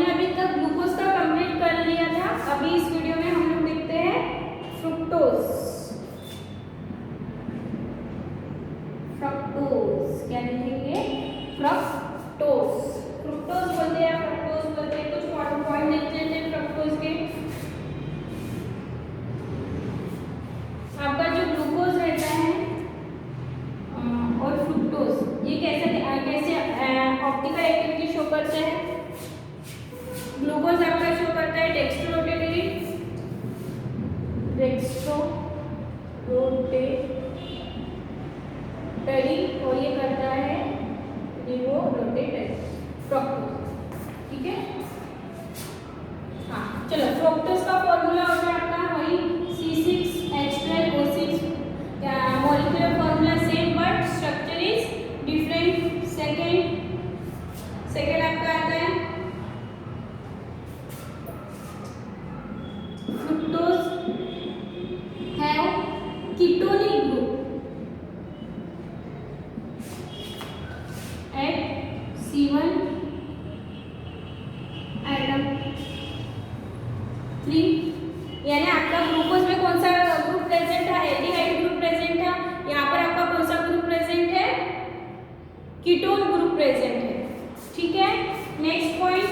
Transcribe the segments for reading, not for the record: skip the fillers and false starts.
हमने अभी तक ग्लूकोज का कंप्लीट कर लिया था। अभी इस वीडियो में हम लोग देखते हैं फ्रुक्टोज। फ्रक्टोज क्या लिखेंगे? फ्रक्टोज। फ्रुक्टोज बोलते हैं, फ्रक्टोज बोलते हैं। कुछ पॉइंट देखते हैं फ्रक्टोज के। आपका जो ग्लूकोज रहता है और फ्रुक्टोज, ये कैसे ऑप्टिकल एक्टिविटी शो करते हैं? ग्लूकोज आपका शो करता है डेक्स्ट्रोरोटेटरी, और ये करता है रिवोरोटेटरी, फ्रक्टोज। ठीक है, हाँ चलो। फ्रक्टोज का फॉर्मूला होता है आपका वही C6H12O6। Molecular formula same but structure is different. Second आपका आता है fructose have ketonic group at C1 atom 3। यानी आपका ग्लूकोज में कौन सा ग्रुप प्रेजेंट है? एल्डिहाइड ग्रुप प्रेजेंट है। यहाँ पर आपका कौन सा ग्रुप प्रेजेंट है? कीटोन ग्रुप प्रेजेंट है। ठीक है, next point,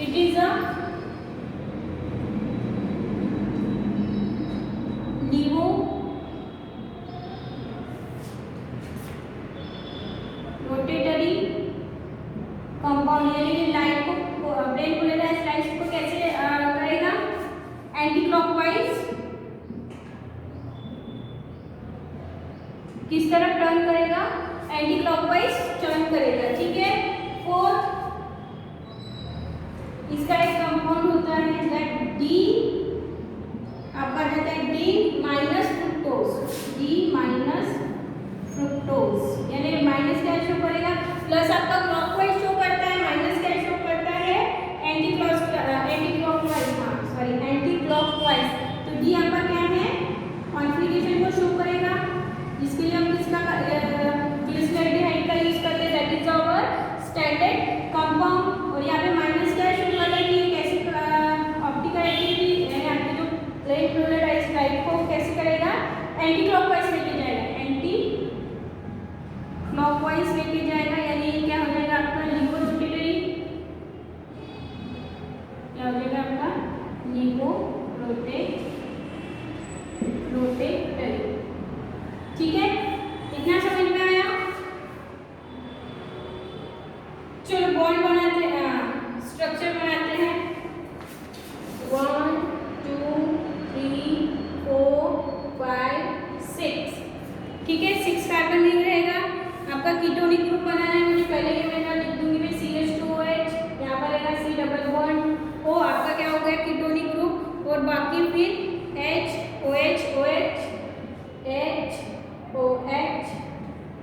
it is a levorotatory compound. यानी लाइट को ब्रेन पोलराइज लाइट को कैसे करेगा? एंटी क्लॉकवाइज किस तरफ टर्न करेगा? एंटी क्लॉकवाइज टर्न करेगा। ठीक है, फोर्थ, इसका एक कंपाउंड होता है दैट डी, आपका रहता है D minus fructose. D minus fructose यानी माइनस क्या शो करेगा? प्लस आपका क्लॉकवाइज शो करता है, माइनस क्या शो करता है? Anti clockwise. तो डी आपका क्या है? कॉन्फ़िगरेशन को शो करेगा, जिसके लिए हम किसका ग्लिसरॉल्डिहाइड का यूज करते हैं, that is our standard compound. और यहाँ पे माइनस क्या शो कर रहा है कि कैसे ऑप्टिकल एक्टिविटी यानी आपके जो ब्रेन पोलराइज लाइट को कैसे करेगा? एंटी क्लॉकवाइज लेके जाएगा, एंटी क्लॉकवाइज लेके जाएगा। यानी क्या हो जाएगा आपका? लिवोरोटेटरी। क्या हो जाएगा आपका? लिवोरोटेटरी। ठीक है, इतना समझ में आया? चलो बॉन्ड बनाते हैं, स्ट्रक्चर बनाते हैं। 1 2 3 4 5 6। ठीक है, 6 कार्बन रिंग रहेगा। आपका कीटोनिक ग्रुप बनाना है, मुझे पहले ये मैं लिख दूंगी मैं CH2OH, यहाँ पर रहेगा C डबल बॉन्ड O। आपका क्या हो गया? Ketonic group. और बाकी फिर H OH OH H OH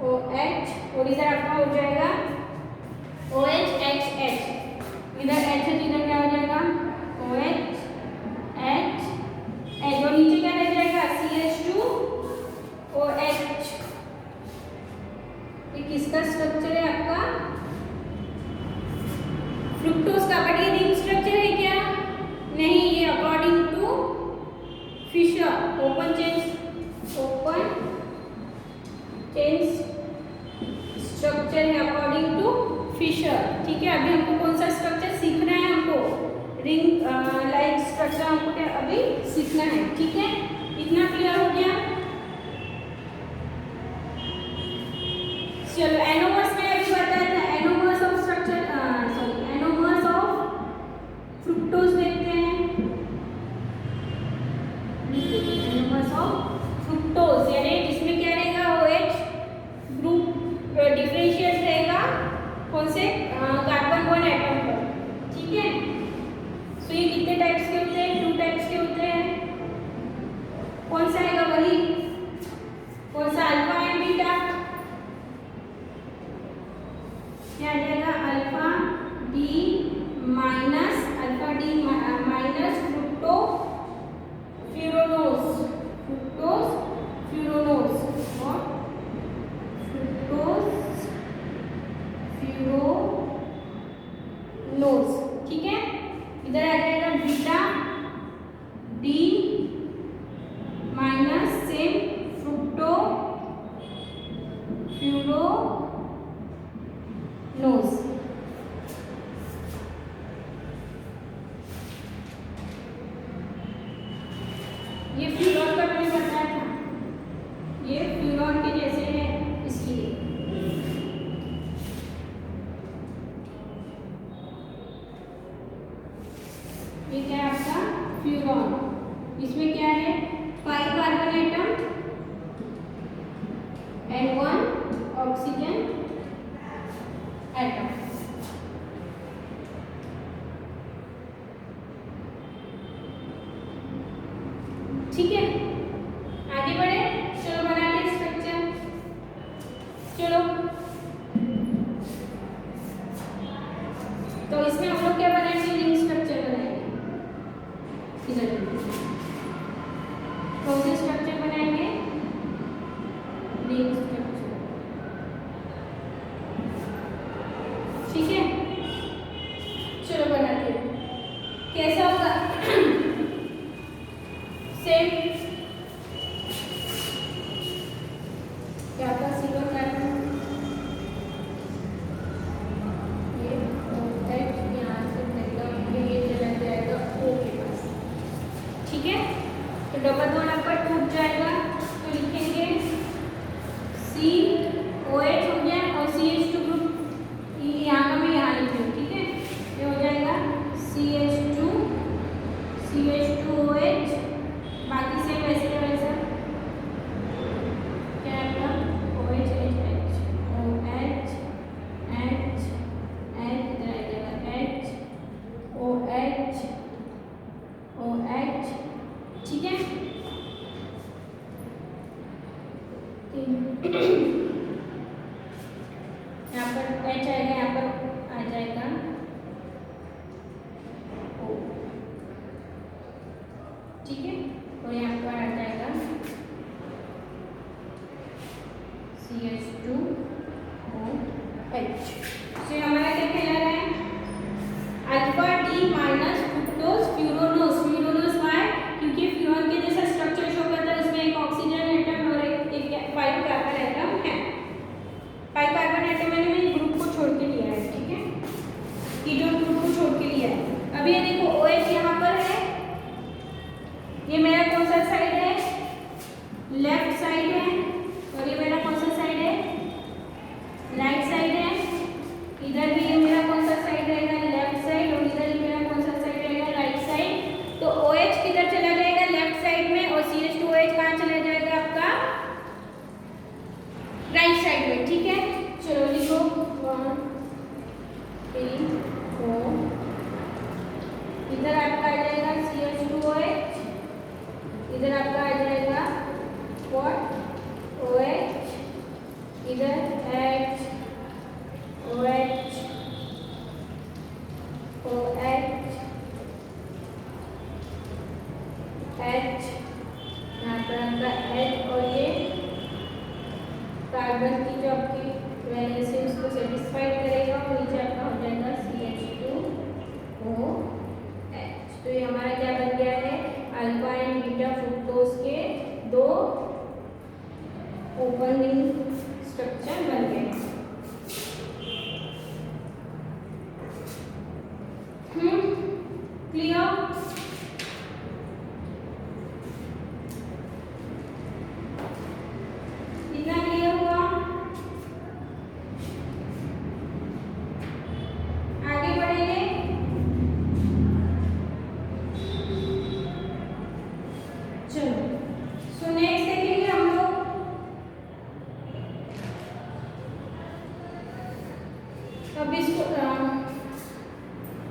OH और इधर आपका हो जाएगा OH H H। इधर H है, इधर क्या हो जाएगा? OH H H। और नीचे क्या रह जाएगा? CH2OH। ये किसका स्ट्रक्चर है आपका? फ्रुक्टोज का। बट ये रिंग स्ट्रक्चर है क्या? नहीं, ये according to Fischer open chain structure है अकॉर्डिंग टू फिशर। ठीक है, अभी हमको कौन सा स्ट्रक्चर सीखना है? हमको रिंग लाइक स्ट्रक्चर हमको क्या अभी सीखना है। ठीक है, इतना क्लियर हो गया? चलो, एनोमर्स में अभी बताया था। Anomers of structure anomers of fructose देखते हैं। एनोमर्स ऑफ फ्रुक्टोज यानी जिसमें क्या रहेगा? OH ग्रुप डिफरेंशिएट रहेगा कौन से? कार्बन 1 एटम पर। ठीक है, सो ये कितने टाइप्स के होते हैं? 2 टाइप्स के होते हैं। कौन सा रहेगा? वही ऑक्सीजन एटम। ठीक है, आगे बढ़े। चलो बनाते हैं स्ट्रक्चर। चलो, तो इसमें हम लोग क्या बनाएंगे? रिंग स्ट्रक्चर बनाएंगे। इधर कौन से स्ट्रक्चर बनाएंगे? Ring structure. ठीक है, चलो बनाते हैं। कैसा होगा? सेम क्या था? सिंगल कार्बन, ये OH यहाँ से मिलेगा, ये चला जाएगा O के पास। ठीक है, तो डबल बॉन्ड आपका टूट जाएगा, तो लिखेंगे COH हो गया और CH2 ग्रुप यहाँ का मैं यहाँ लिख हूँ। ठीक है, ये हो जाएगा CH2OH, बाकी से वैसे का वैसा क्या आएगा? OH H OH H H इधर आ जाएगा H OH OH। ठीक है, यहाँ पर H आएगा, यहाँ पर आ जाएगा O। ठीक है, और यहाँ पर आ जाएगा CH2OH। तो हमारा क्या कहला रहा है? Alpha D minus fructose furanose. Furanose why? क्योंकि फ्यूरॉन के जैसा स्ट्रक्चर शो करता है, उसमें एक ऑक्सीजन एटम और एक 5 कार्बन एटम है। 5 कार्बन एटम मैंने मेरे ग्रुप को छोड़ के लिया है। ठीक है, कीटोन ग्रुप को छोड़ के लिया है। अब ये देखो OH यहाँ पर है, ये मेरा कौन सा साइड है? लेफ्ट साइड है, और ये मेरा कौन सा साइड है? राइट साइड है। इधर भी ये मेरा कौन सा साइड रहेगा? लेफ्ट साइड, और इधर मेरा कौन सा साइड रहेगा? Right side. तो OH किधर चला जाएगा? लेफ्ट साइड में, और CH2OH कहाँ चला जाएगा आपका? राइट साइड में। ठीक है, चलो लिखो 1 3 4। इधर आपका आ जाएगा CH2OH, इधर आपका आ जाएगा what? OH, इधर H OH OH H, यहाँ पर आपका H, और ये कार्बन की जो आपकी वैलेंस है उसको सेटिस्फाइड करेगा, और नीचे आपका हो जाएगा CH2OH। तो ये हमारा क्या बन गया है? अल्फा एंड बीटा फ्रुक्टोज के 2 ओपन रिंग स्ट्रक्चर बन गए। क्लियर? कितना क्लियर हुआ? आगे बढ़ेंगे। चलो, सो नेक्स्ट देखेंगे हम लोग अब इसको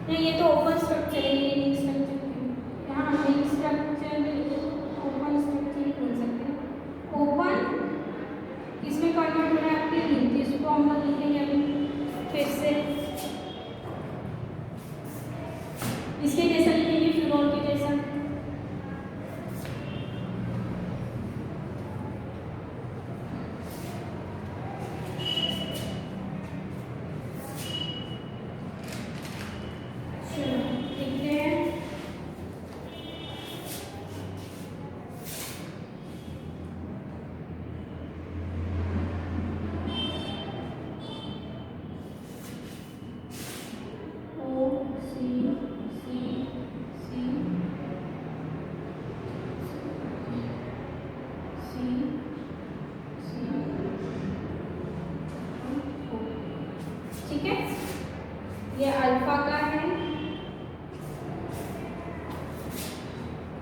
नहीं, ये तो ओपन स्ट्रक्चर है, ये रिंग स्ट्रक्चर। हाँ, रिंग स्ट्रक्चर ओपन स्ट्रक्चर बोल सकते हैं। ओपन इसमें कन्वर्ट हो रहा है आपकी रिंग, जिसको हम लोग लिखेंगे अभी फिर से इसके जैसा लिखेंगे, फ्लोर के जैसा। ठीक है, ये अल्फा का है,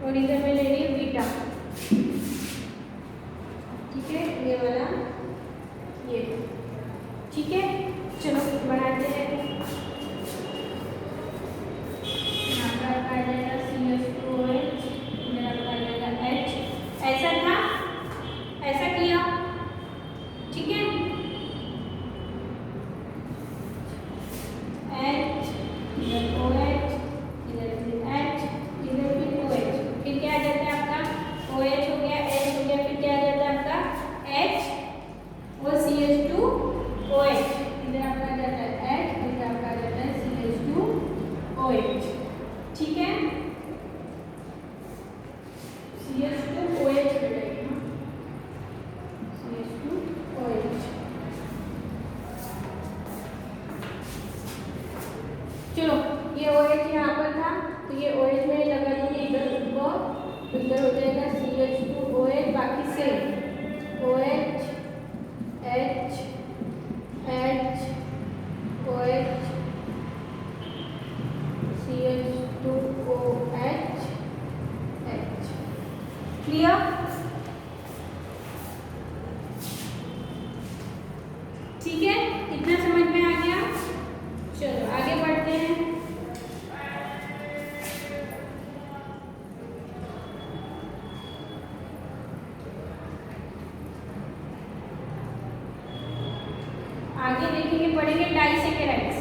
और इधर मैं ले रही हूँ बीटा। ठीक है, ये वाला ये ठीक है, चलो बनाते हैं। यहाँ पर आ जाएगा CH2OH, इधर आपका आ जाएगा H। ऐसा था, ऐसा किया, ठीक है। H, इधर OH, इधर फिर H, इधर फिर OH, फिर क्या आ जाता है आपका OH हो गया, H हो गया, फिर क्या आ जाता है आपका H और CH2OH, इधर आपका आ जाता है H, इधर आपका आ जाता है CH2OH, ठीक है। CH2OH बैठेगा, CH2OH। चलो ये OH यहाँ पर था, तो ये OH में लगा दीजिए इधर ऊपर, तो इधर हो जाएगा CH2OH, बाकी से OH, H, H, OH, CH2OH, H। Clear? ठीक है, इतना समझ में आ गया। चलो आगे बढ़ते हैं। आगे देखेंगे, पढ़ेंगे डाइसेकेराइड्स।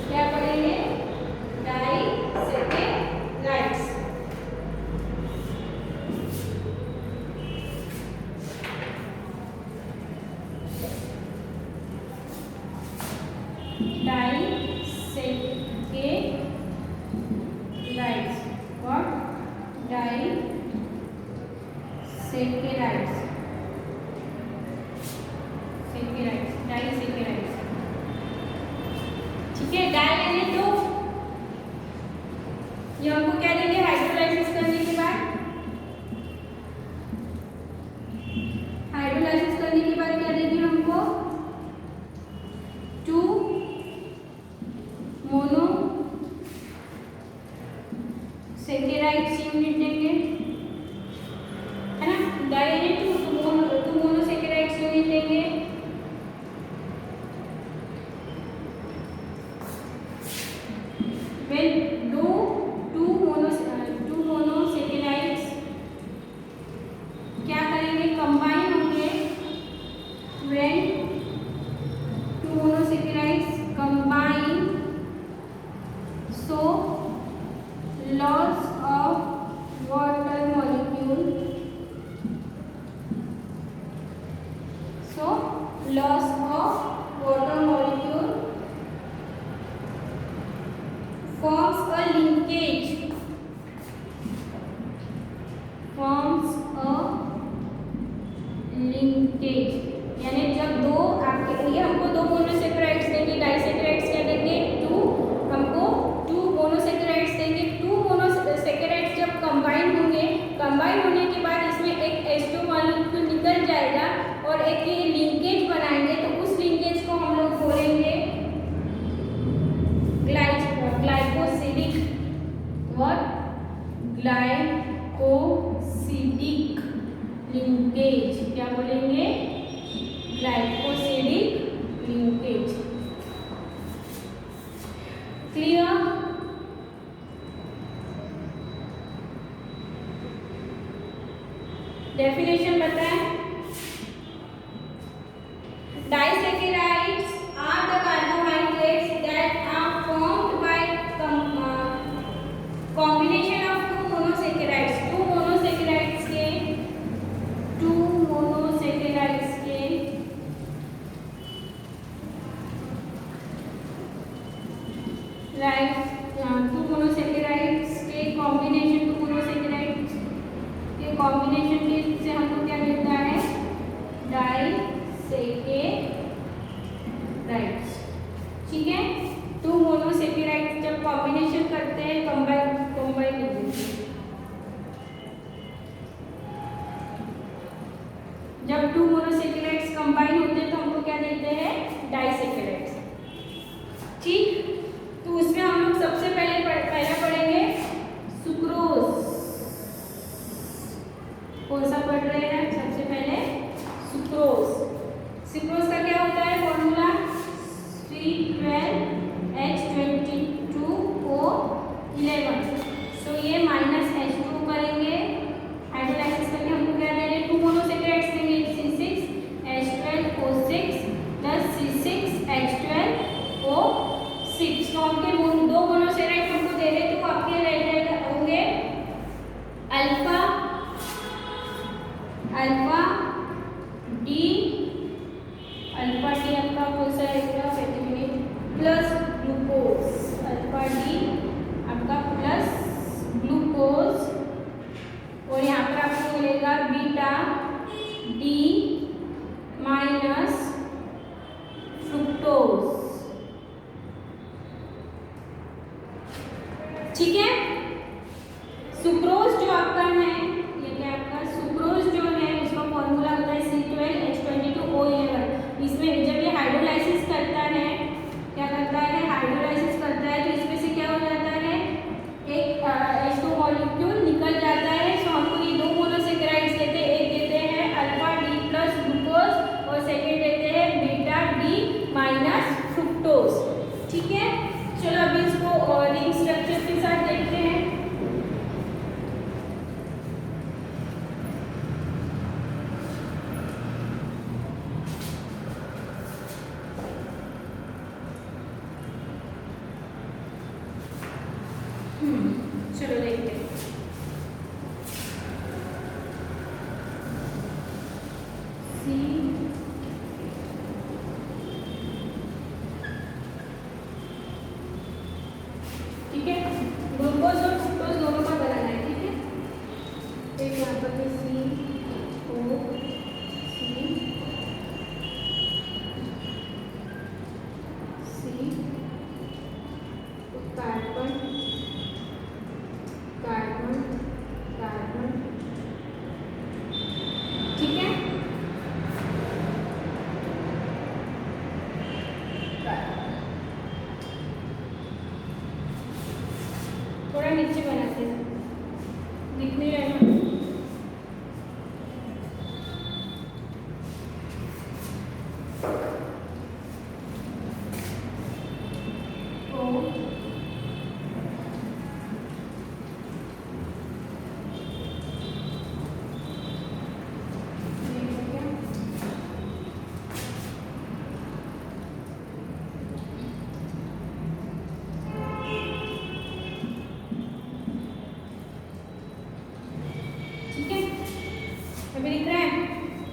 क्या पढ़ेंगे? Disaccharides. Disaccharides, what? Disaccharides, disaccharides, ठीक है। डाई यानी दो, ये हमको क्या देंगे हाइड्रोलाइसिस करने के बाद? हाइड्रोलाइसिस करने के बाद क्या देंगे हमको? 2 मोनोसेकेराइड्स यूनिट देंगे, है ना। डाई यानी 2 मोनोसेकेराइड्स यूनिट देंगे। When two monosaccharides क्या करेंगे? कंबाइन होंगे। When two monosaccharides combine, so loss of water molecule, forms a linkage, यानी जब दो आपके लिए हमको 2 मोनोसेकेराइड्स देंगे, डाइसेकेराइड्स क्या देंगे? 2, हमको 2 मोनोसेकेराइड्स देंगे। 2 मोनोसेकेराइड्स जब कंबाइन होंगे, कंबाइन होने के बाद इसमें एक H2 मॉलिक्यूल निकल जाएगा और एक ये लिंकेज बनाएंगे, तो उस लिंकेज को हम लोग बोलेंगे ग्लाइकोसिडिक, व्हाट? Glycosidic linkage. क्या बोलेंगे? Glycosidic linkage. क्लियर? डेफिनेशन बताएं। Disaccharides are the carbohydrates that are formed by combination of 2 monosaccharides। 2 monosaccharides के राइट, 2 मोनोसेकेराइड्स के कॉम्बिनेशन, 2 मोनोसेकेराइड्स के कॉम्बिनेशन के से हमको क्या मिलता है? डाइसेकेराइड्स, ठीक है। 2 मोनोसेकेराइड्स जब कॉम्बिनेशन करते हैं, कंबाइन जब 2 मोनोसेकेराइड्स कंबाइन होते हैं तो हमको क्या देते हैं? डाइसेकेराइड्स, ठीक। तो उसमें हम लोग सबसे पहले पढ़ेंगे सुक्रोज। कौन सा पढ़ रहे हैं? सबसे पहले सुक्रोज। सुक्रोज का क्या होता है? अल्फा डी आपका प्लस ग्लूकोज, और यहाँ पर आपको मिलेगा बीटा डी माइनस फ्रुक्टोज। ठीक है। सुक्रोज जो आपका है, ये क्या आपका सुक्रोज जो है उसका फॉर्मूला होता है C12H22O11। इसमें जब ये हाइड्रोलाइसिस करता है, क्या करता है, हाइड्रोलाइसिस करता है, तो इसमें से क्या हो जाता है, एक H2 मॉलिक्यूल निकल जाता है। सो हमको ये दो मोनोसेकेराइड्स देते हैं, एक देते हैं अल्फा डी प्लस ग्लूकोज और सेकेंड देते हैं बीटा डी माइनस फ्रुक्टोज। ठीक है। चलो अभी इसको रिंग स्ट्रक्चर के साथ देखते हैं। चलो देखते हैं। सी ठीक है, ग्लूकोज और फ्रुक्टोज दोनों का बनाना है। ठीक है, एक यहाँ पर भी सी ओ सी कार्बन कार्बन कार्बन। ठीक है, थोड़ा नीचे बनाते हैं, दिख नहीं रहा है। अभी दिख रहा है।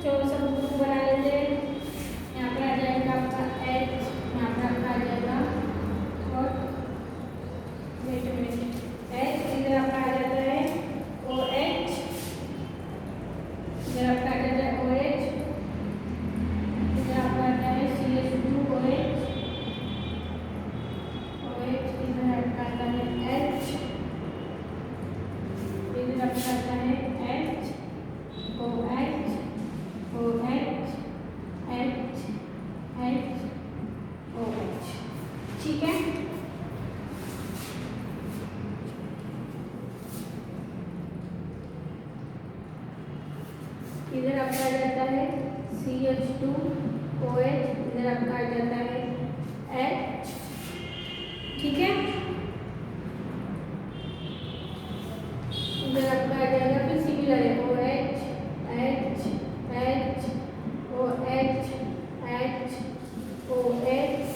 चलो सब ग्रुप बना लेते हैं। यहाँ पर आ जाएगा आपका H, यहाँ पर आपका आ जाएगा और वेट मिनट H, इधर आपका आ जाता है OH, इधर आपका आ जाता है OH, इधर आपका आता है CH2OH, इधर आपका आता है H, इधर आपका आता है H, OH, OH, H, H, OH। ठीक है। इधर आपका आ जाता है CH2OH, इधर आपका आ जाता है H। ठीक है, इधर आपका आ जाएगा फिर सिमिलर है OH, H, H, OH, H, OH।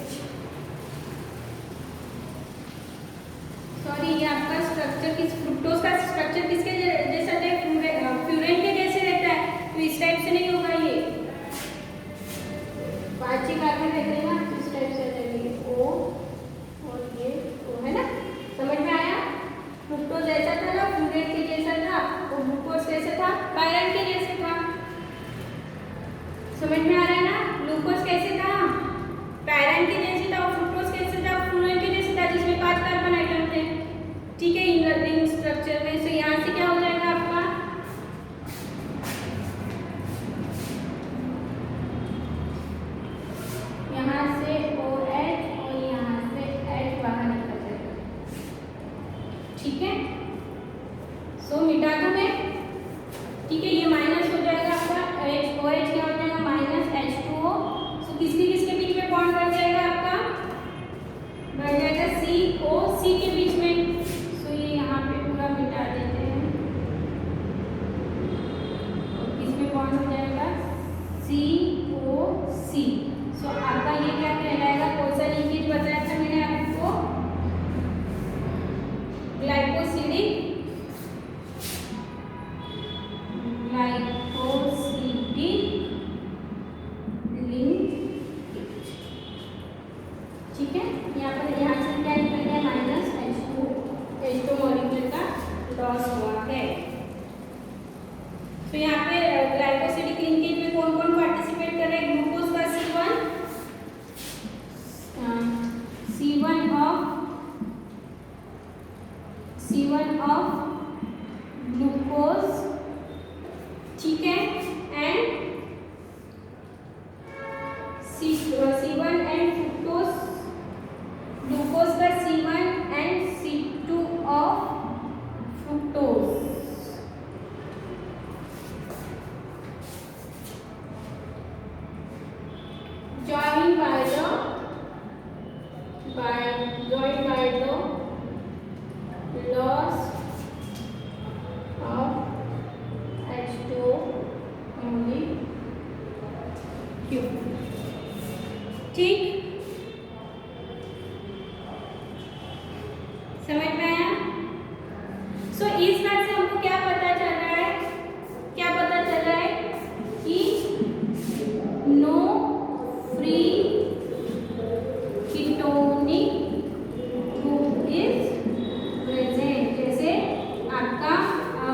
Sorry, ये आपका स्ट्रक्चर किस फ्रुक्टोज का स्ट्रक्चर किसके जैसा है, फ्यूरेन के जैसे रहता है, तो इस टाइप से नहीं होगा। ये 5 कार्बन रहते हैं ना, इस टाइप से रहेंगे O और ये O, है ना। समझ में आया। फ्रुक्टोज जैसा था ना, फ्यूरेन के जैसा था, और ग्लूकोज कैसे था, पायरन के जैसे था। समझ में आ रहा है ना। ग्लूकोज कैसे था, पायरन के जैसे था, और फ्रुक्टोज कैसे था, फ्यूरेन के जैसे था, जिसमें 5 कार्बन आइटम थे। ठीक है, इन रिंग स्ट्रक्चर में। तो यहाँ से क्या हो जाएगा आपका, यहाँ से OH और यहाँ से H बाहर निकल जाएगा। ठीक है, सो मिटा दूं मैं। ठीक है, ये माइनस हो जाएगा आपका OH क्या हो जाएगा, माइनस H2O। सो Q। ठीक, समझ में आया? सो इस बात से हमको क्या पता चल रहा है, क्या पता चल रहा है कि no free ketonic group is present. जैसे आपका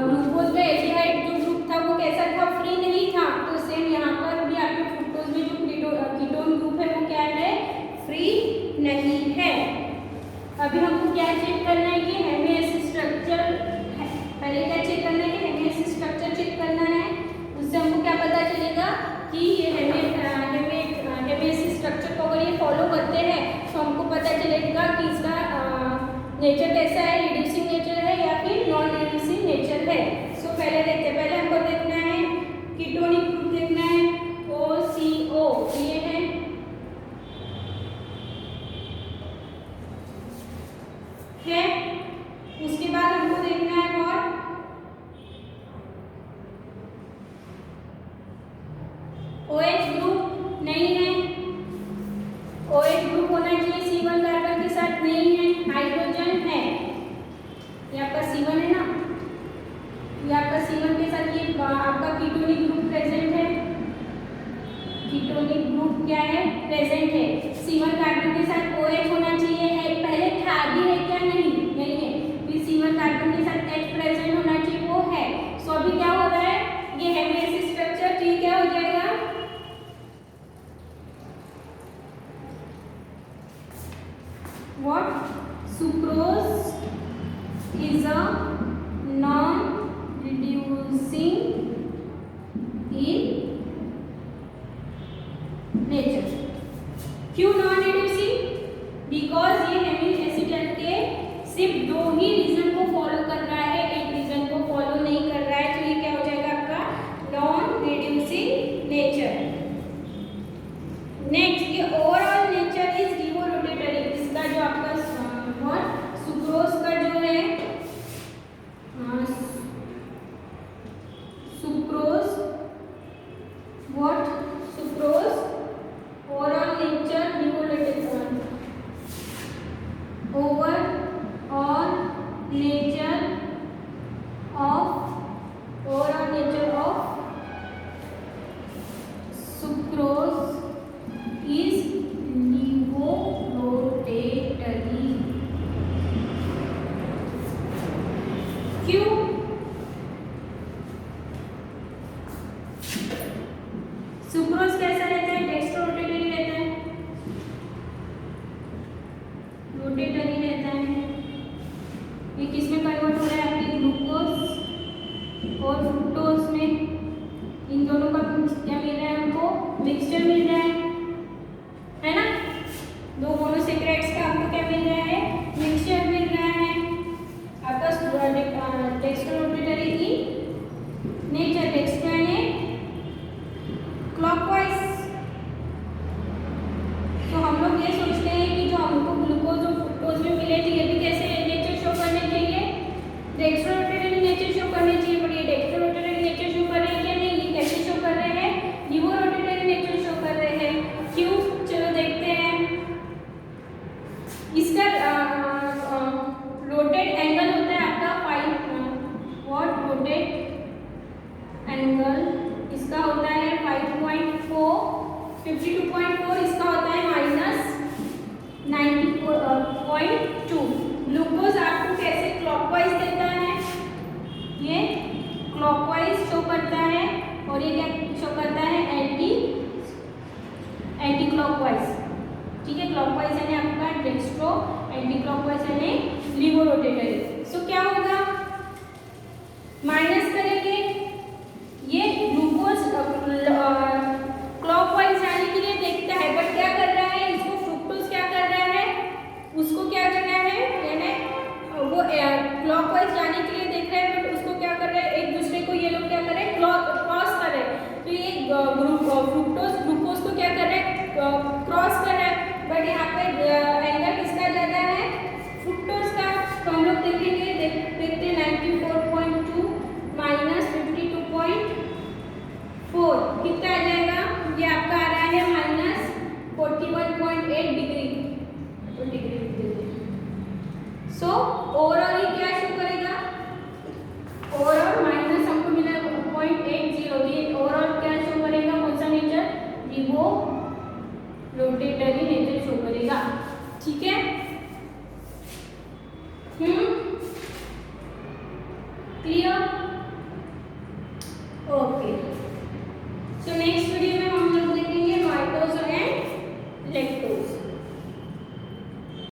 ग्लूकोज में एल्डिहाइड जो ग्रुप था वो कैसा था, फ्री नहीं था, तो सेम यहाँ पर भी आपके फ्रुक्टोज में जो कीटोन ग्रुप है वो क्या है, फ्री नहीं है। अभी हमको क्या चेक करना है कि हेमी स्ट्रक्चर, पहले क्या चेक करना है कि हेमी स्ट्रक्चर चेक करना है। उससे हमको क्या पता चलेगा कि ये हेमी स्ट्रक्चर को अगर ये फॉलो करते हैं तो हमको पता चलेगा कि इसका नेचर कैसा है, रिड्यूसिंग नेचर है या फिर नॉन रिड्यूसिंग नेचर है। सो पहले देखते हैं, पहले हमको देखना है कीटोनिक ग्रुप देखना है, OCO ये है। उसके बाद हमको देखना है और OH ग्रुप नहीं है, OH ग्रुप होना चाहिए C1 कार्बन के साथ, नहीं है, हाइड्रोजन है, ये आपका C1 है ना, ये आपका C1 के साथ ये आपका कीटोनिक ग्रुप प्रेजेंट है, कीटोनिक ग्रुप क्या है, प्रेजेंट है। C1 कार्बन के साथ OH होना चाहिए, है पहले था भी है क्या, नहीं नहीं है, फिर C1 कार्बन के साथ H प्रेजेंट होना चाहिए, वो है। सो अभी क्या हो रहा है, ये हेमी स्ट्रक्चर ठीक क्या हो जाएगा, what sucrose is a non reducing in nature। क्यों नॉन रिड्यूसिंग, बिकॉज ये हेमी एसिड के सिर्फ दो ही रीजन को फॉलो कर रहा है, एक रीजन को फॉलो नहीं कर रहा है, तो ये क्या हो जाएगा आपका नॉन रिड्यूसिंग नेचर। नेक्स्ट, ये ओवरऑल नेचर इज रिवोल्यूटरी। इसका जो आपका सुक्रोज का जो है sucrose what sucrose overall nature revolutory, overall nature of sucrose is levorotatory। क्यों, सुक्रोज कैसा रहता है, डेक्स्ट्रोरोटेटरी रहता है, रोटेटरी रहता है। ये किसमें कन्वर्ट हो रहा है, आपके ग्लूकोज और फ्रुक्टोज में, इन दोनों का क्या मिल रहा है, हमको मिक्सचर मिल रहा है ना, दो मोनोसेक्राइड्स का हमको क्या मिल रहा है, मिक्सचर मिल रहा है। आपका डेक्स्ट्रोरोटेटरी की नेचर, डेक्स्ट्रो यानी क्लॉकवाइज। तो हम लोग ये सोचते हैं कि जो हमको ग्लूकोज और फ्रुक्टोज में मिले थे ये भी कैसे नेचर शो करने चाहिए, डेक्स्ट्रोरोटेटरी नेचर शो करने चाहिए, पर ये डेक्स्ट्रोरोटेटरी नेचर शो कर रहे हैं क्या, नहीं, ये कैसे शो कर रहे हैं, लिवोरोटेटरी नेचर शो कर रहे हैं। क्यों, चलो देखते हैं। इसका रोटेट एंगल होता है आपका 5 व्हाट, रोटेट एंगल इसका होता है 5.4, 52.4, इसका होता है -90.2। ग्लूकोज आपको कैसे क्लॉकवाइज देता है, ये क्लॉकवाइज शो करता है, और ये क्या शो करता है, एंटी क्लॉकवाइज। ठीक है, क्लॉकवाइज यानी आपका डेक्स्ट्रो, एंटी क्लॉकवाइज यानी लिवोरोटेटरी। सो क्या होगा, माइनस करेंगे, ये ग्लूकोज क्लॉकवाइज जाने के लिए देखता है, बट क्या कर रहा है, इसको फ्रुक्टोज क्या कर रहा है, उसको क्या कर रहा है, यानी वो क्लॉकवाइज जाने के लिए देख रहा है, बट उसको क्या कर रहा है, एक दूसरे को ये लोग क्या कर रहे हैं, क्रॉस कर रहे हैं। तो ये फ्रुक्टोज ग्लूकोज को क्या कर रहा है, क्रॉस कर रहा है, बट यहाँ पे एंगल किसका ज़्यादा है, फ्रुक्टोज का। तो हम लोग देखेंगे, देखते 94.2 - ठीक है। क्लियर।